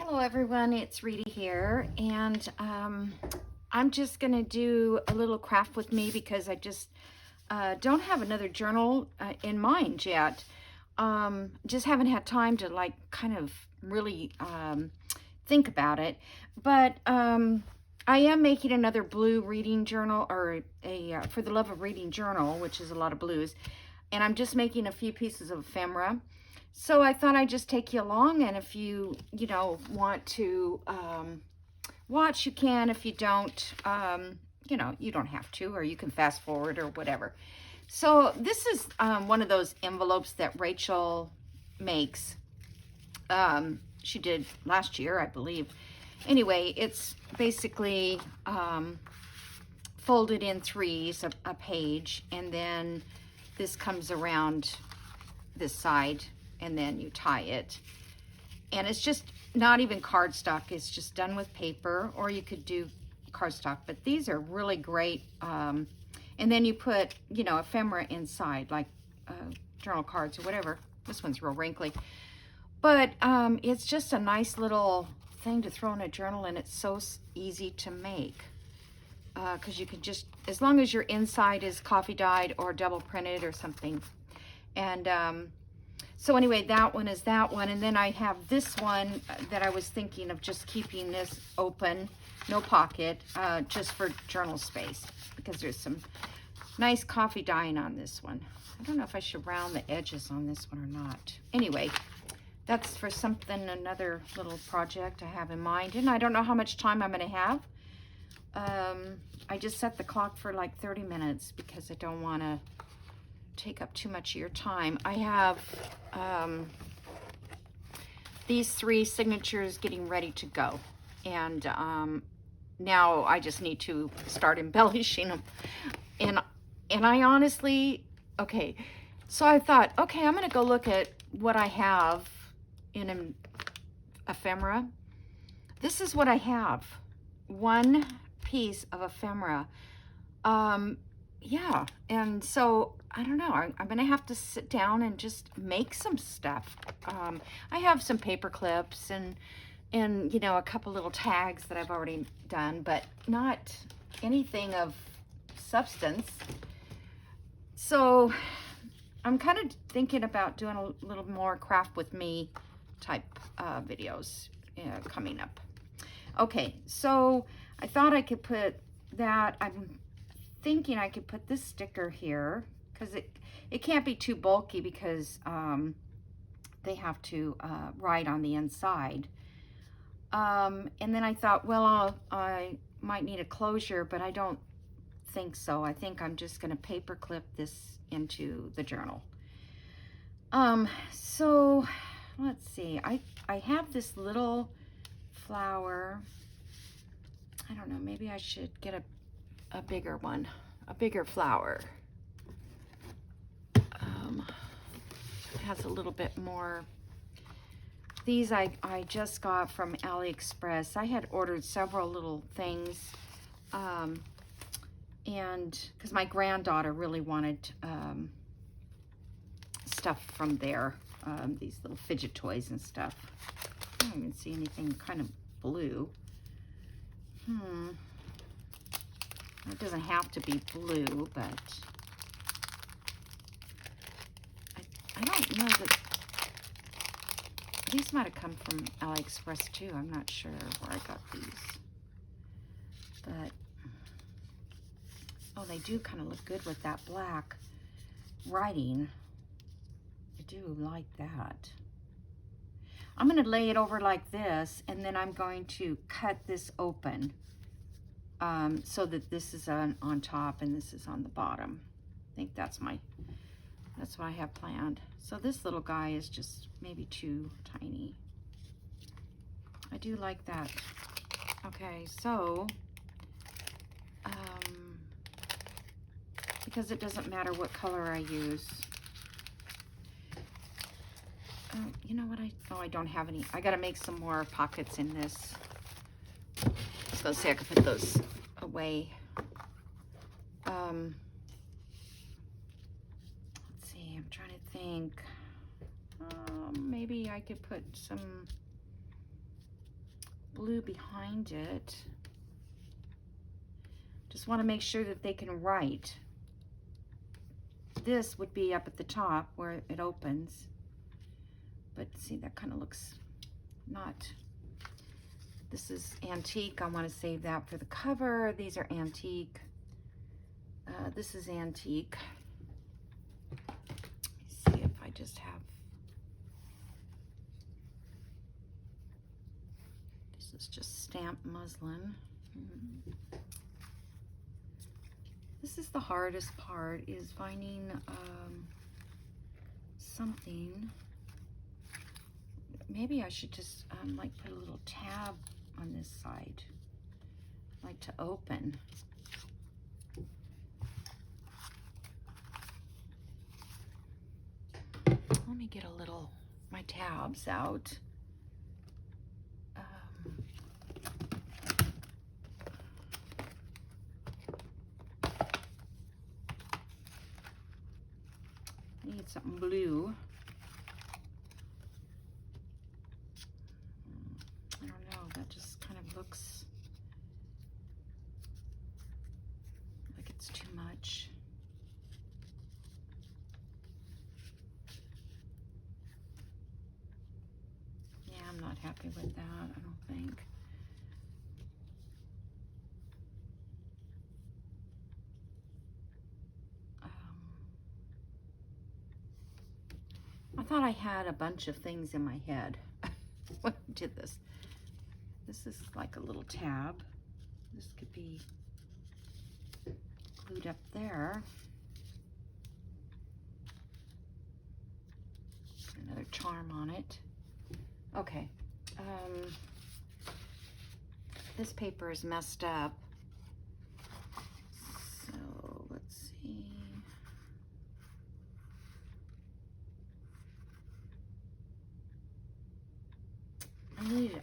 Hello everyone, it's Rita here, and I'm just going to do a little craft with me because I just don't have another journal in mind yet. Just haven't had time to kind of really think about it, but I am making another blue reading journal, or a For the Love of Reading journal, which is a lot of blues, and I'm just making a few pieces of ephemera. So I thought I'd just take you along, and if you want to watch, you can. If you don't, you don't have to, or you can fast forward or whatever. So this is one of those envelopes that Rachel makes. She did last year, I believe. Anyway, it's basically folded in threes, a page, and then this comes around this side, and then you tie it. And it's just not even cardstock, it's just done with paper, or you could do cardstock, but these are really great. And then you put, ephemera inside, like journal cards or whatever. This one's real wrinkly, but it's just a nice little thing to throw in a journal, and it's so easy to make. Because you can just, as long as your inside is coffee dyed or double printed or something. And so anyway, that one is that one. And then I have this one that I was thinking of just keeping this open, no pocket, just for journal space, because there's some nice coffee dyeing on this one. I don't know if I should round the edges on this one or not. Anyway, that's for something, another little project I have in mind. And I don't know how much time I'm going to have. I just set the clock for like 30 minutes because I don't want to take up too much of your time. I have these 3 signatures getting ready to go, and now I just need to start embellishing them. And I honestly, okay, so I thought, okay, I'm gonna go look at what I have in an ephemera. This is what I have, one piece of ephemera. Yeah, and so I don't know, I'm gonna have to sit down and just make some stuff. I have some paper clips and a couple little tags that I've already done, but not anything of substance. So I'm kind of thinking about doing a little more craft with me type videos coming up. Okay, so I thought I could put that. I'm thinking I could put this sticker here, because it can't be too bulky, because they have to write on the inside. And then I thought, well, I might need a closure, but I don't think so. I think I'm just going to paper clip this into the journal. So let's see. I have this little flower. I don't know, maybe I should get a bigger one, a bigger flower. It has a little bit more. These I just got from AliExpress. I had ordered several little things, and because my granddaughter really wanted stuff from there, these little fidget toys and stuff. I don't even see anything kind of blue. It doesn't have to be blue, but I don't know that. These might have come from AliExpress too. I'm not sure where I got these. But, oh, they do kind of look good with that black writing. I do like that. I'm going to lay it over like this, and then I'm going to cut this open so that this is on top and this is on the bottom. I think that's what I have planned. So this little guy is just maybe too tiny. I do like that. Okay, so because it doesn't matter what color I use. You know what, I don't have any. I gotta make some more pockets in this. So let's see, I can put those away. Let's see, I'm trying to think. Maybe I could put some blue behind it. Just want to make sure that they can write. This would be up at the top where it opens. But see, that kind of looks not... This is antique. I want to save that for the cover. These are antique. This is antique. Let's see if I just have... This is just stamped muslin. This is the hardest part, is finding something. Maybe I should just like put a little tab on this side, like to open. Let me get my tabs out. Need something blue. I don't know, that just kind of looks like it's too much. Yeah, I'm not happy with that, I don't think. I thought I had a bunch of things in my head when I did this. This is like a little tab. This could be glued up there. Put another charm on it. Okay. This paper is messed up. So let's see.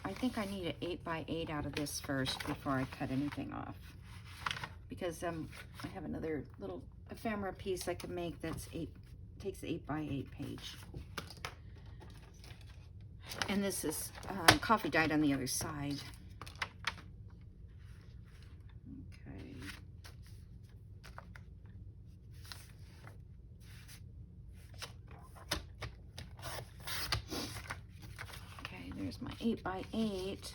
I think I need an 8x8 out of this first before I cut anything off, because I have another little ephemera piece I could make that's takes 8x8 page, and this is coffee dyed on the other side. There's my 8x8.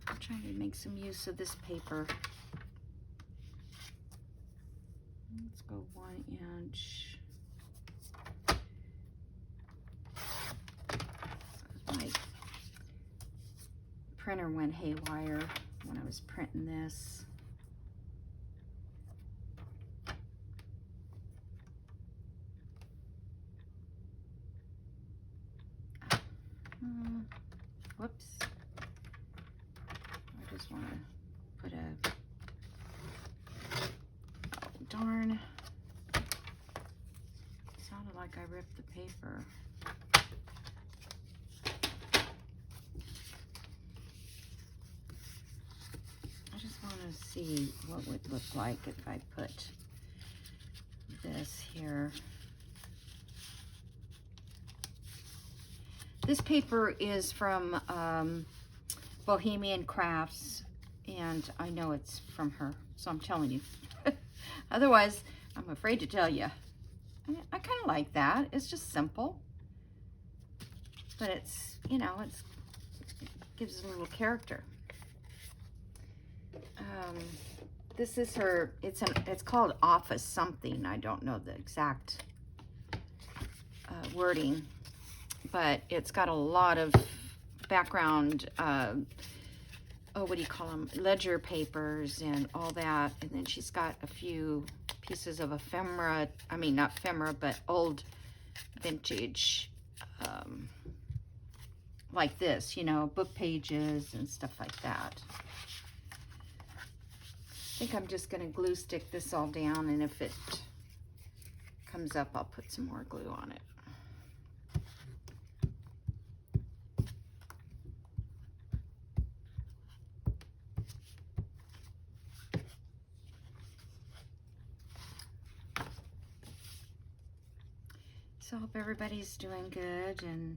I'm trying to make some use of this paper. Let's go 1 inch. My printer went haywire when I was printing this. Whoops. I just want to put oh darn. It sounded like I ripped the paper. I just want to see what would look like if I put this here. This paper is from Bohemian Crafts, and I know it's from her, so I'm telling you. Otherwise, I'm afraid to tell you. I kind of like that. It's just simple, but it's, you know, it gives it a little character. This is her. It's called Office something. I don't know the exact wording. But it's got a lot of background, what do you call them, ledger papers and all that. And then she's got a few pieces of ephemera, I mean, not ephemera, but old vintage, like this, you know, book pages and stuff like that. I think I'm just going to glue stick this all down, and if it comes up, I'll put some more glue on it. So I hope everybody's doing good and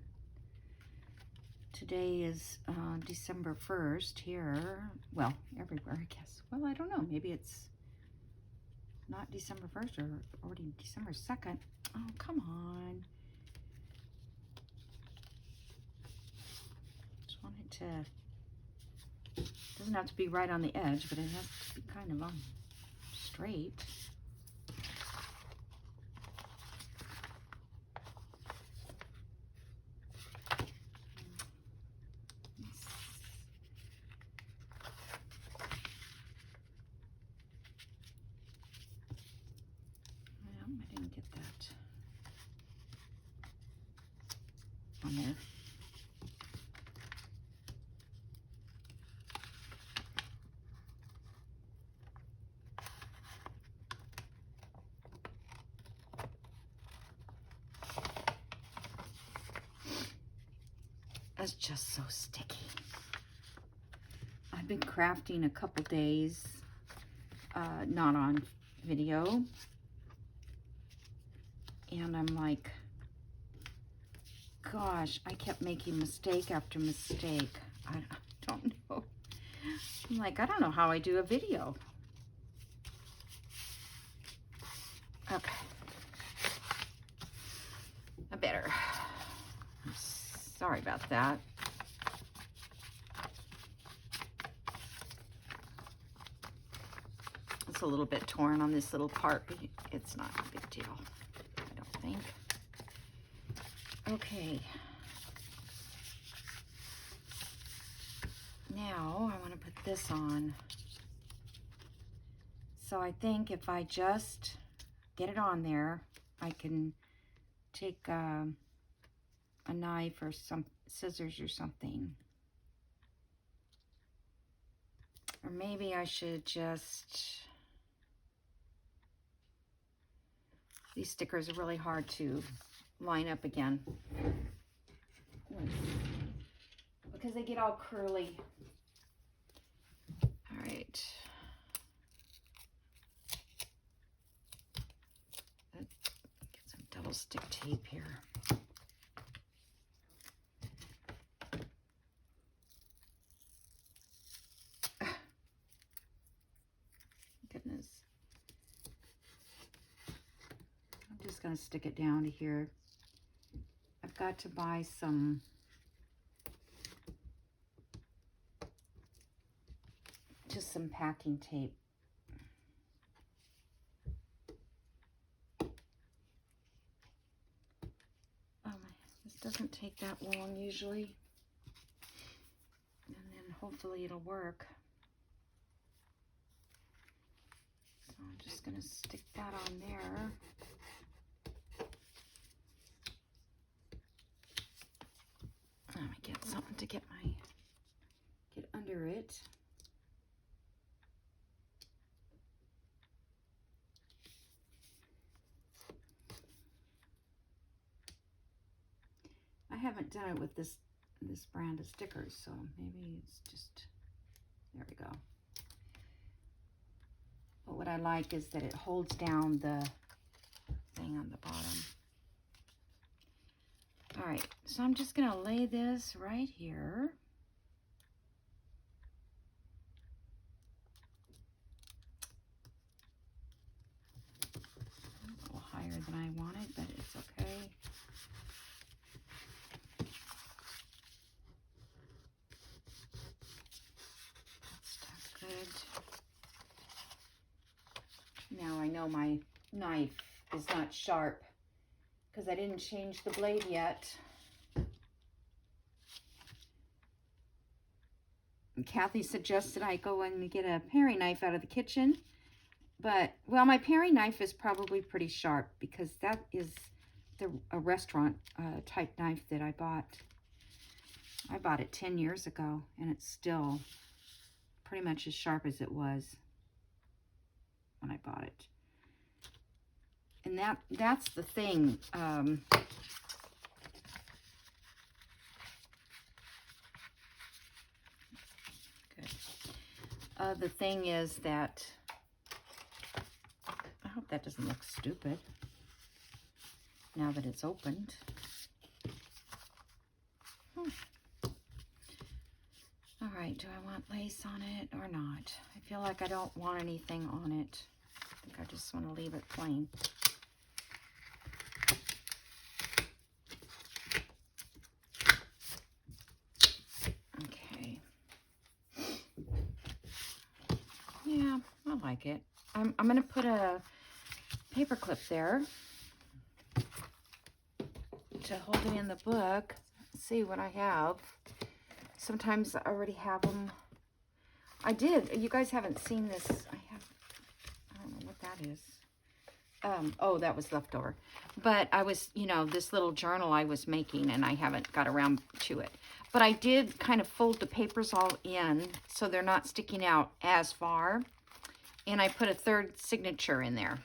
Today is December 1st here. Well, everywhere, I guess. Well, I don't know. Maybe it's not December 1st or already December 2nd. Oh, come on. Just want it to, doesn't have to be right on the edge, but it has to be kind of on straight. I didn't get that on there. It's just so sticky. I've been crafting a couple days, not on video. And I'm like, gosh, I kept making mistake after mistake. I don't know. I'm like, I don't know how I do a video. Okay. I better. Sorry about that. It's a little bit torn on this little part, but it's not a big deal, I don't think. Okay. Now I want to put this on. So I think if I just get it on there, I can take a knife or some scissors or something. Or maybe I should just... These stickers are really hard to line up again because they get all curly. All right. Get some double stick tape here. Goodness. I'm just going to stick it down to here. I've got to buy some just some packing tape. This doesn't take that long usually. And then hopefully it'll work. So I'm just going to stick that on there. Let me get something to get under it. I haven't done it with this brand of stickers, so maybe it's just, there we go. But what I like is that it holds down the thing on the bottom. All right, so I'm just gonna lay this right here. A little higher than I wanted, but it's okay. That's good. Now I know my knife is not sharp because I didn't change the blade yet. And Kathy suggested I go and get a paring knife out of the kitchen. But, well, my paring knife is probably pretty sharp because that is a restaurant type knife that I bought. I bought it 10 years ago, and it's still pretty much as sharp as it was when I bought it. And that's the thing. Good. The thing is that, I hope that doesn't look stupid now that it's opened. All right, do I want lace on it or not? I feel like I don't want anything on it. I think I just want to leave it plain. Okay. Yeah, I like it. I'm going to put a paper clip there to hold it in the book. Let's see what I have. Sometimes I already have them. I did. You guys haven't seen this. I don't know what that is. Oh, that was leftover. But I was, you know, this little journal I was making, and I haven't got around to it. But I did kind of fold the papers all in so they're not sticking out as far. And I put a third signature in there.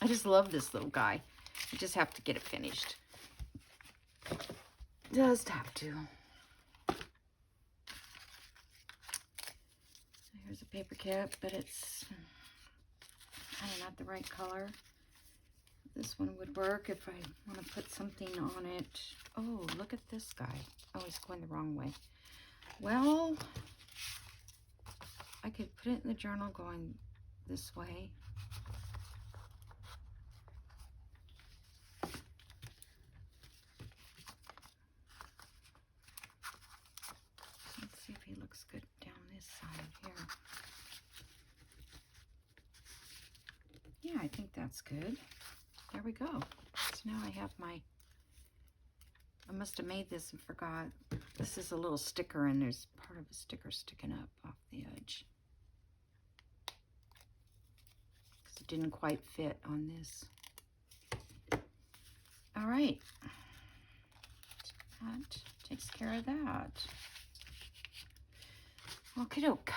I just love this little guy. I just have to get it finished. Just have to. Here's a paper kit, but it's kind of not the right color. This one would work if I want to put something on it. Oh, look at this guy. Oh, he's going the wrong way. Well, I could put it in the journal going this way. Let's see if he looks good down this side here. Yeah, I think that's good. There we go. So now I have my, I must have made this and forgot. This is a little sticker, and there's part of a sticker sticking up off the edge. Because it didn't quite fit on this. All right. That takes care of that. Okie doke.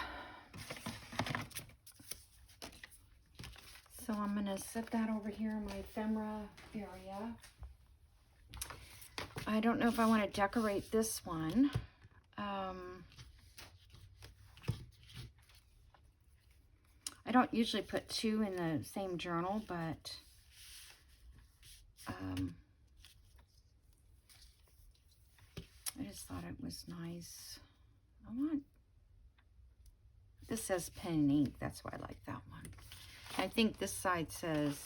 So I'm going to set that over here in my ephemera area. I don't know if I want to decorate this one. I don't usually put two in the same journal, but I just thought it was nice. This says pen and ink. That's why I like that one. I think this side says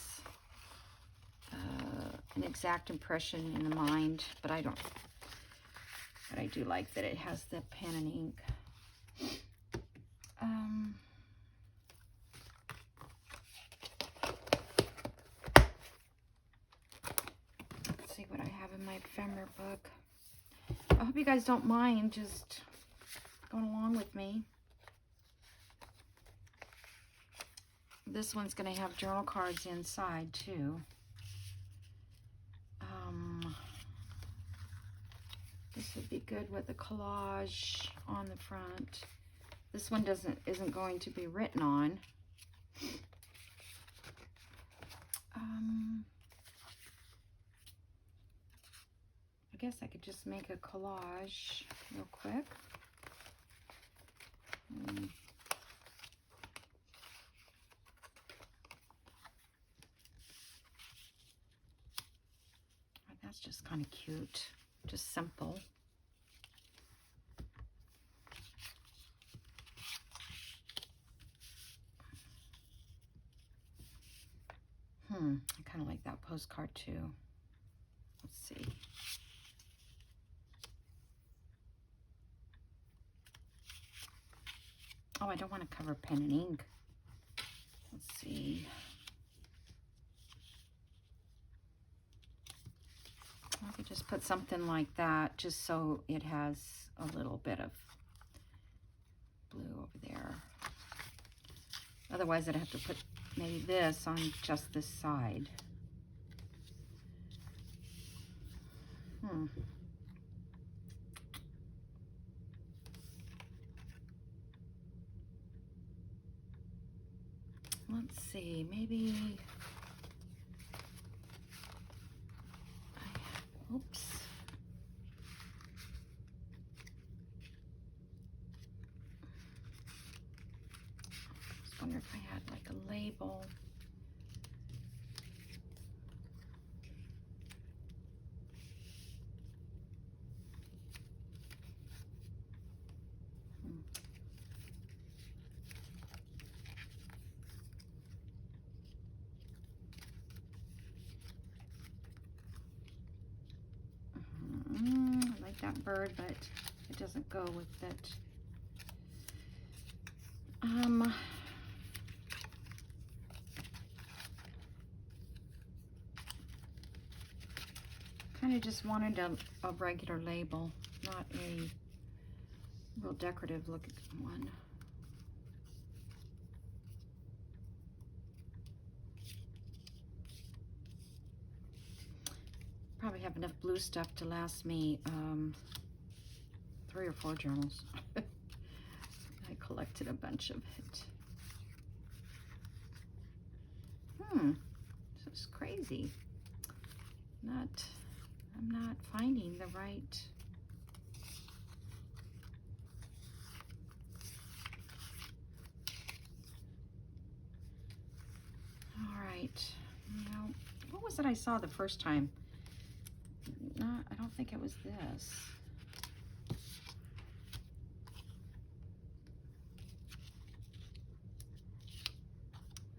an exact impression in the mind, but I don't. But I do like that it has the pen and ink. Let's see what I have in my ephemera book. I hope you guys don't mind just going along with me. This one's going to have journal cards inside too. This would be good with a collage on the front. This one isn't going to be written on. I guess I could just make a collage real quick. That's just kind of cute, just simple. I kind of like that postcard too. Let's see. Oh, I don't want to cover pen and ink. Let's see. I could just put something like that just so it has a little bit of blue over there. Otherwise, I'd have to put maybe this on just this side. Let's see, maybe, oops. I just wonder if I had like a label. that bird, but it doesn't go with it. Kind of just wanted a regular label, not a real decorative looking one. Probably have enough blue stuff to last me 3 or 4 journals. I collected a bunch of it. This is crazy. I'm not finding the right. All right. Now, what was it I saw the first time? I don't think it was this.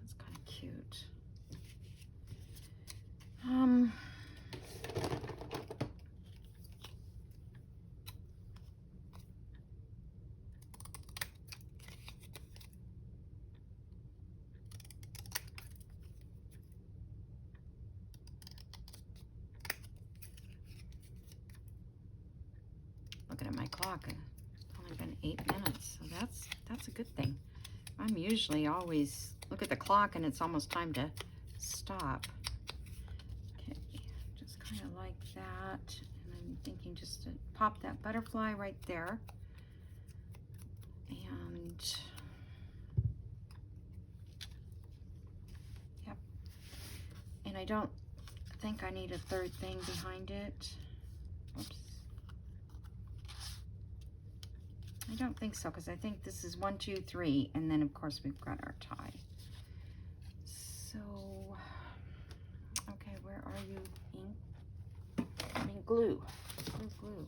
That's kind of cute. Looking at my clock, it's only been 8 minutes, so that's a good thing. I'm usually always look at the clock and it's almost time to stop. Okay, just kind of like that, and I'm thinking just to pop that butterfly right there, and yep. And I don't think I need a third thing behind it. Oops. I don't think so, because I think this is 1, 2, 3, and then of course we've got our tie. So, okay, where are you? Ink? I mean glue. Where's glue?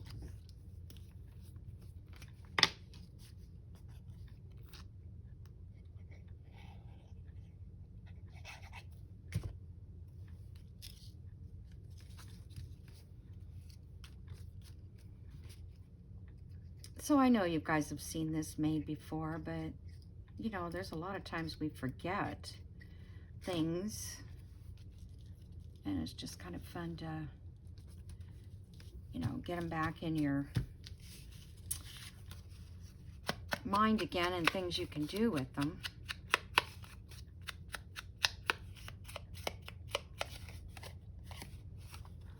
So I know you guys have seen this made before, but you know, there's a lot of times we forget things, and it's just kind of fun to, you know, get them back in your mind again and things you can do with them.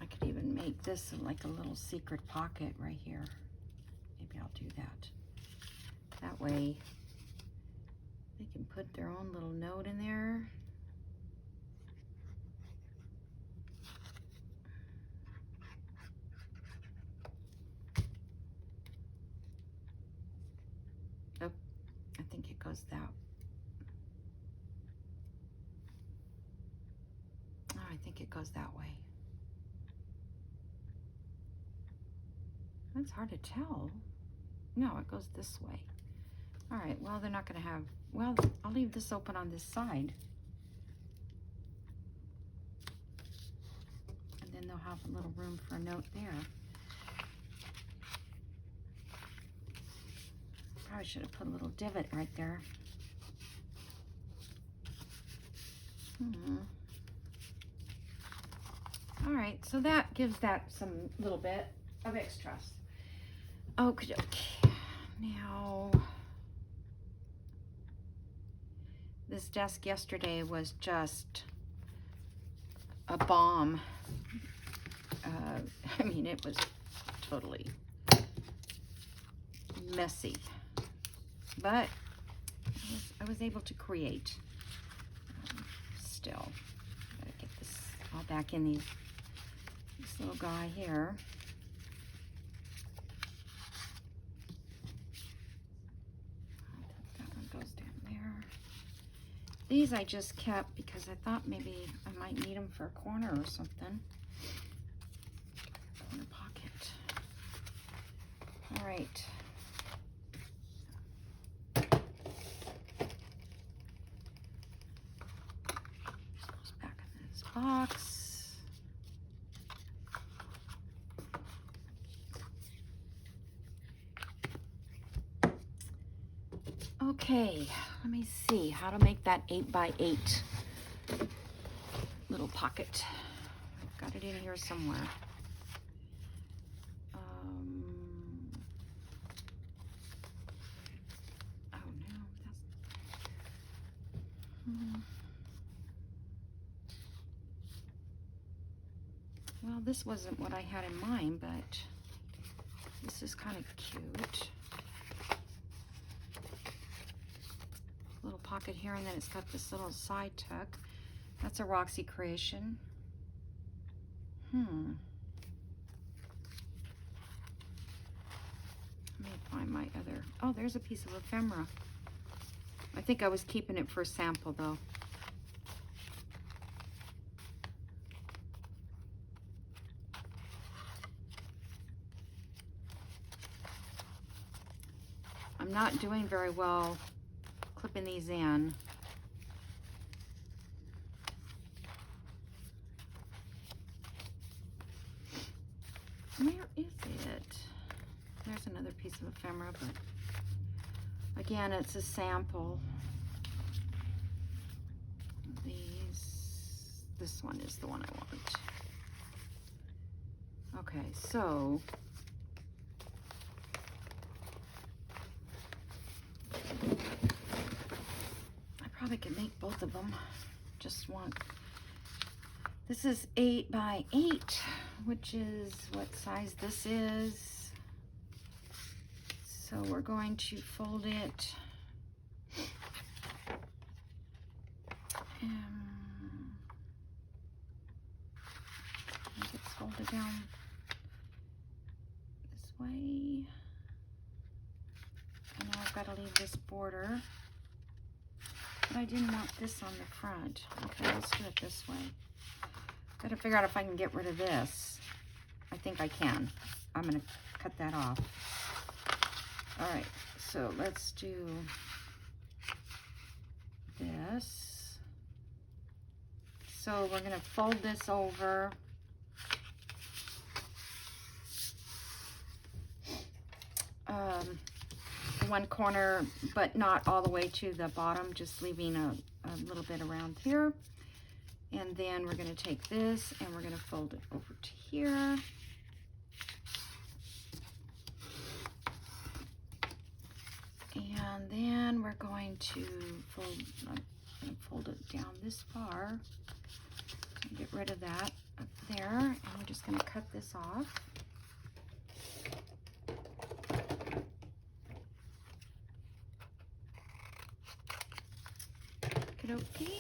I could even make this like a little secret pocket right here. Maybe I'll do that. That way they can put their own little note in there. Oh, I think it goes that. Oh, I think it goes that way. That's hard to tell. No, it goes this way. All right, well, they're not going to have, well, I'll leave this open on this side. And then they'll have a little room for a note there. Probably should have put a little divot right there. All right, so that gives that some little bit of extras. Okay, now this desk yesterday was just a bomb. I mean, it was totally messy, but I was able to create. Still, gotta get this all back in this little guy here. That one goes down there. These I just kept because I thought maybe I might need them for a corner or something. Corner pocket. All right. Goes back in this box. Okay, let me see how to make that 8x8 little pocket. I've got it in here somewhere. Oh no, well, this wasn't what I had in mind, but this is kind of cute. Little pocket here, and then it's got this little side tuck. That's a Roxy creation. Let me find my other. Oh, there's a piece of ephemera. I think I was keeping it for a sample though. I'm not doing very well clipping these in. Where is it? There's another piece of ephemera, but again, it's a sample. This one is the one I want. Okay, so I probably could make both of them. Just one. This is 8x8, which is what size this is. So we're going to fold it. Make it folded down this way. And now I've got to leave this border. But I didn't want this on the front. Okay, let's do it this way. Gotta figure out if I can get rid of this. I think I can. I'm gonna cut that off. All right, so let's do this. So we're gonna fold this over. One corner, but not all the way to the bottom, just leaving a little bit around here. And then we're going to take this and we're going to fold it over to here. And then we're going to fold it down this far. Get rid of that up there. And we're just going to cut this off. Okay.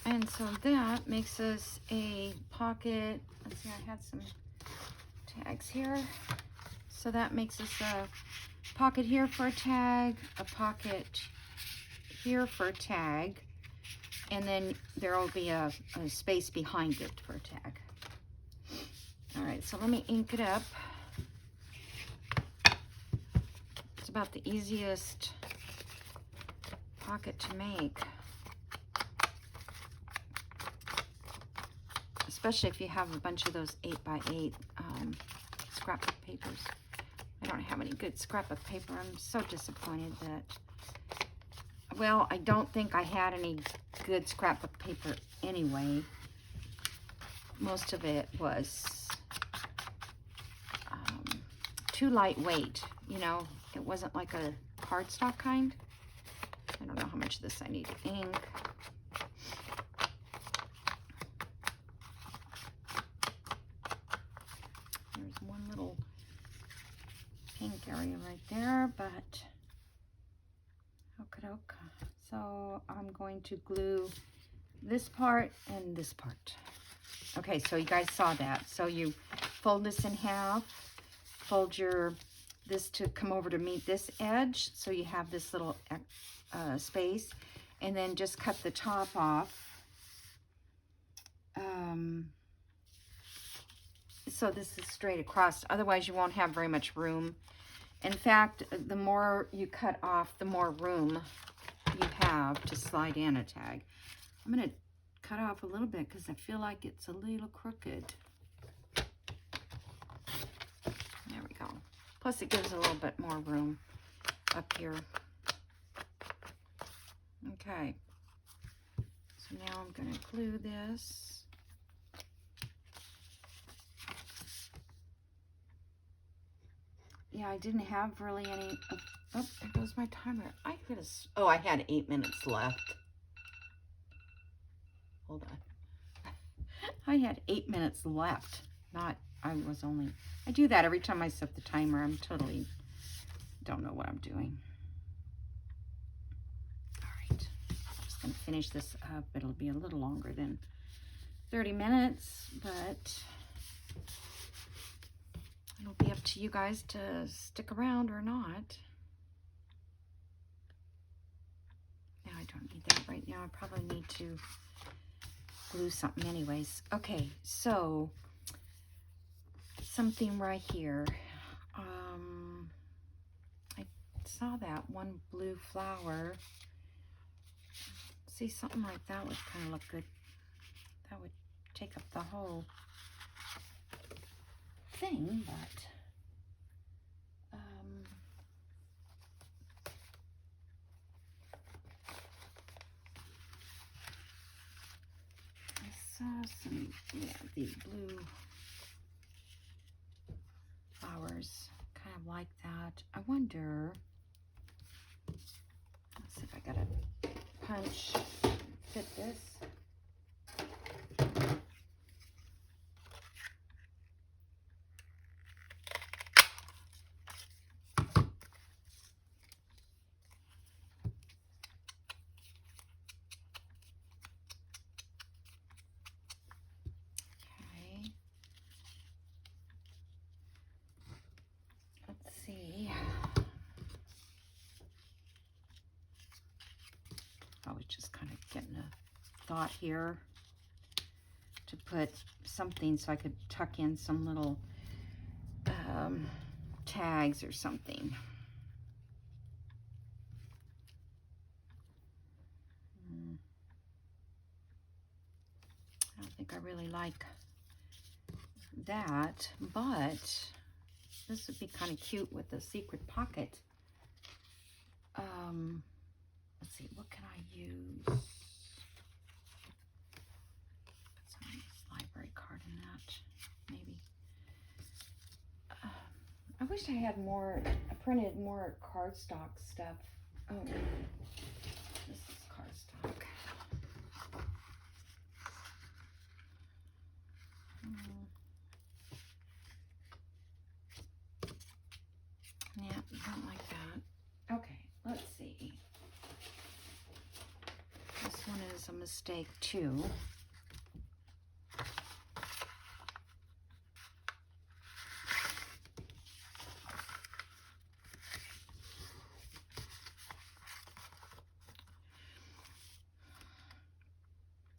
And so that makes us a pocket. Let's see, I had some tags here. So that makes us a pocket here for a tag, a pocket here for a tag, and then there will be a space behind it for a tag. All right, so let me ink it up. It's about the easiest pocket to make, especially if you have a bunch of those 8x8 scrapbook papers. I don't have any good scrapbook paper. I'm so disappointed that, well, I don't think I had any good scrapbook paper anyway. Most of it was too lightweight, you know. It wasn't like a cardstock kind. I don't know how much of this I need ink. There's one little pink area right there, but okie doke. So I'm going to glue this part and this part. Okay, so you guys saw that. So you fold this in half, fold this to come over to meet this edge, so you have this little space, and then just cut the top off. So this is straight across, otherwise you won't have very much room. In fact, the more you cut off, the more room you have to slide in a tag. I'm going to cut off a little bit because I feel like it's a little crooked. There we go. Plus it gives a little bit more room. up here. Okay. So now I'm going to glue this. Yeah, I didn't have really any. Oh, there goes my timer. I could have. Oh, I had 8 minutes left. Hold on. I had 8 minutes left. I do that every time I set the timer. I'm totally don't know what I'm doing. All right. I'm just going to finish this up. It'll be a little longer than 30 minutes, but it'll be up to you guys to stick around or not. Yeah, I don't need that right now. I probably need to glue something anyways. Okay, so something right here. I saw that one blue flower. See, something like that would kind of look good. That would take up the whole thing, but I saw some, yeah, these blue flowers, kind of like that. I wonder, let's see if I got a punch fit this. I was just kind of getting a thought here to put something so I could tuck in some little tags or something. I don't think I really like that, but this would be kind of cute with a secret pocket. Let's see, what can I use? Put some library card in that, maybe. I wish I had more, I printed more cardstock stuff. Oh, this is cardstock. Yeah, don't like that. Okay, let's see. This one is a mistake too.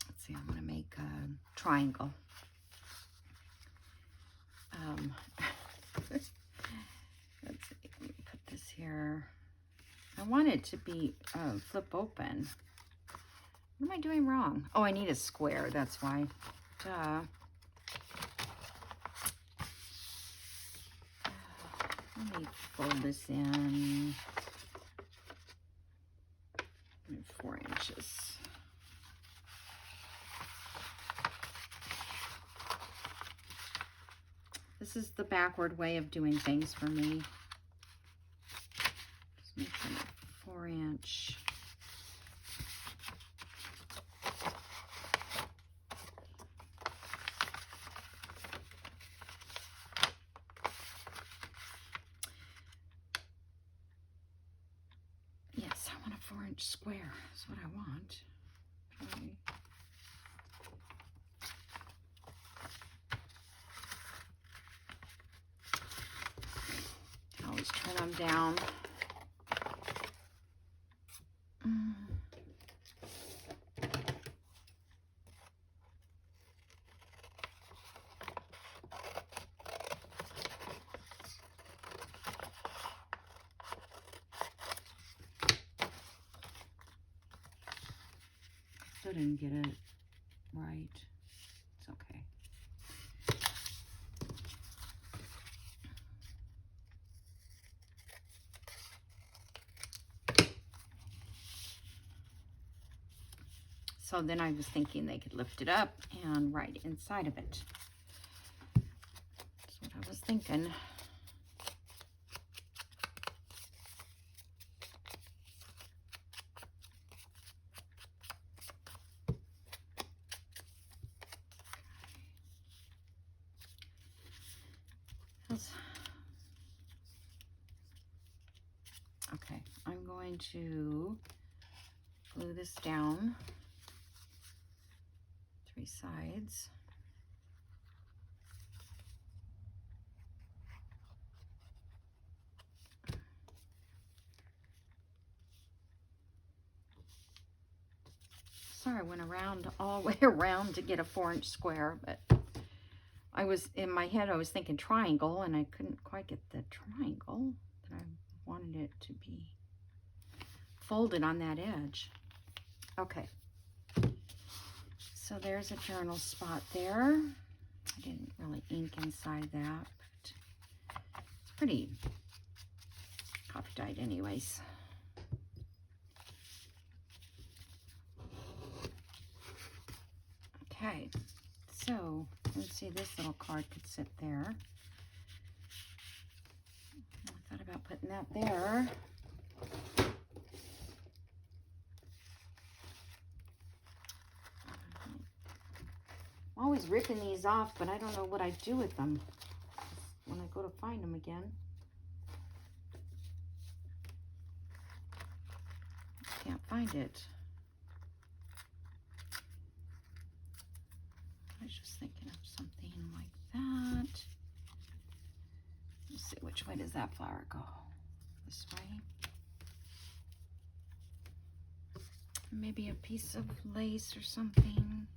Let's see, I'm going to make a triangle. Let's see, let me put this here. I want it to be flip open. What am I doing wrong? Oh, I need a square, that's why. Duh. Let me fold this in. 4 inches. This is the backward way of doing things for me. Just make it a 4-inch. Yes, I want a 4-inch square. That's what I want. Okay. Always turn them down. Still didn't get it right. It's okay. So then I was thinking they could lift it up and write inside of it. That's what I was thinking. Okay, I'm going to glue this down 3 sides. Sorry, I went around all the way around to get a 4-inch square, but I was in my head, I was thinking triangle, and I couldn't quite get the triangle, but I wanted it to be folded on that edge. Okay, so there's a journal spot there. I didn't really ink inside that, but it's pretty copy dyed anyways. Okay, so let's see, this little card could sit there. I thought about putting that there. I'm always ripping these off, but I don't know what I do with them when I go to find them again. I can't find it. I was just thinking of something like that. Let's see, which way does that flower go? This way? Maybe a piece of lace or something.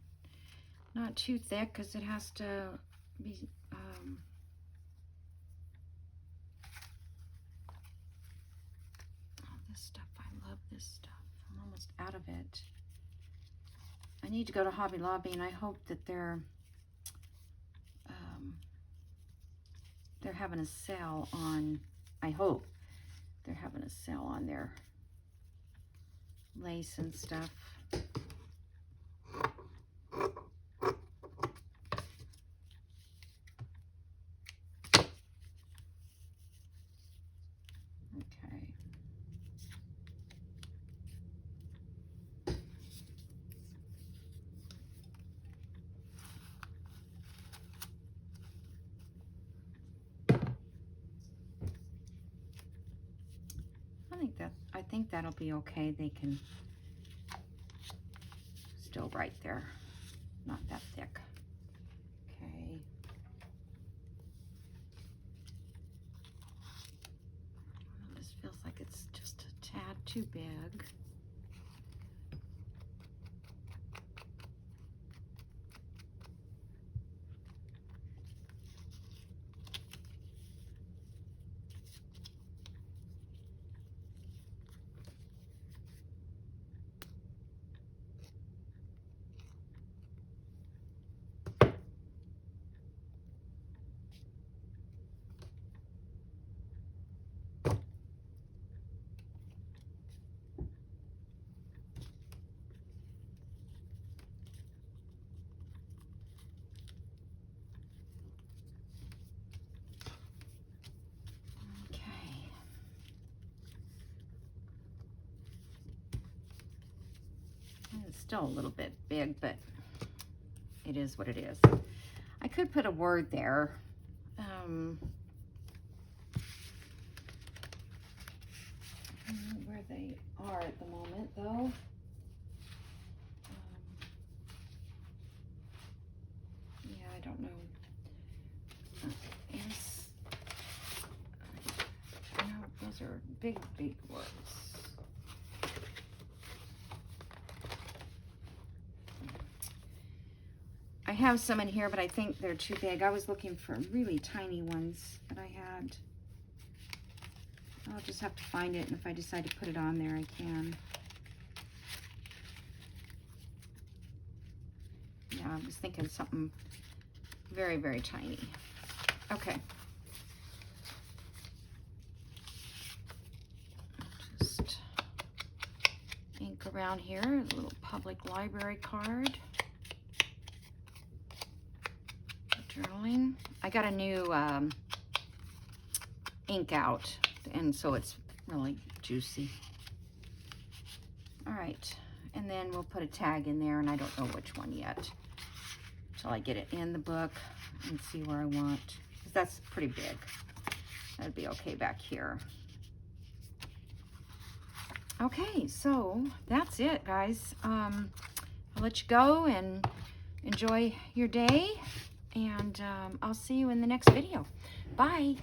Not too thick because it has to be oh, this stuff, I love this stuff. I'm almost out of it. I need to go to Hobby Lobby, and I hope that they're having a sale on, I hope they're having a sale on their lace and stuff. Okay. I think that'll be okay. They can still write there, not that thick. Okay. This feels like it's just a tad too big. It's still a little bit big, but it is what it is. I could put a word there. I don't know where they are at the moment, though. Yeah, I don't know. Yes. I know those are big, big words. I have some in here, but I think they're too big. I was looking for really tiny ones that I had. I'll just have to find it, and if I decide to put it on there, I can. Yeah, I was thinking something very, very tiny. Okay. Just ink around here. A little public library card. Journaling. I got a new ink out, and so it's really juicy. All right, and then we'll put a tag in there, and I don't know which one yet until I get it in the book and see where I want, because that's pretty big. That'd be okay back here. Okay, so that's it, guys. I'll let you go and enjoy your day, and I'll see you in the next video. Bye.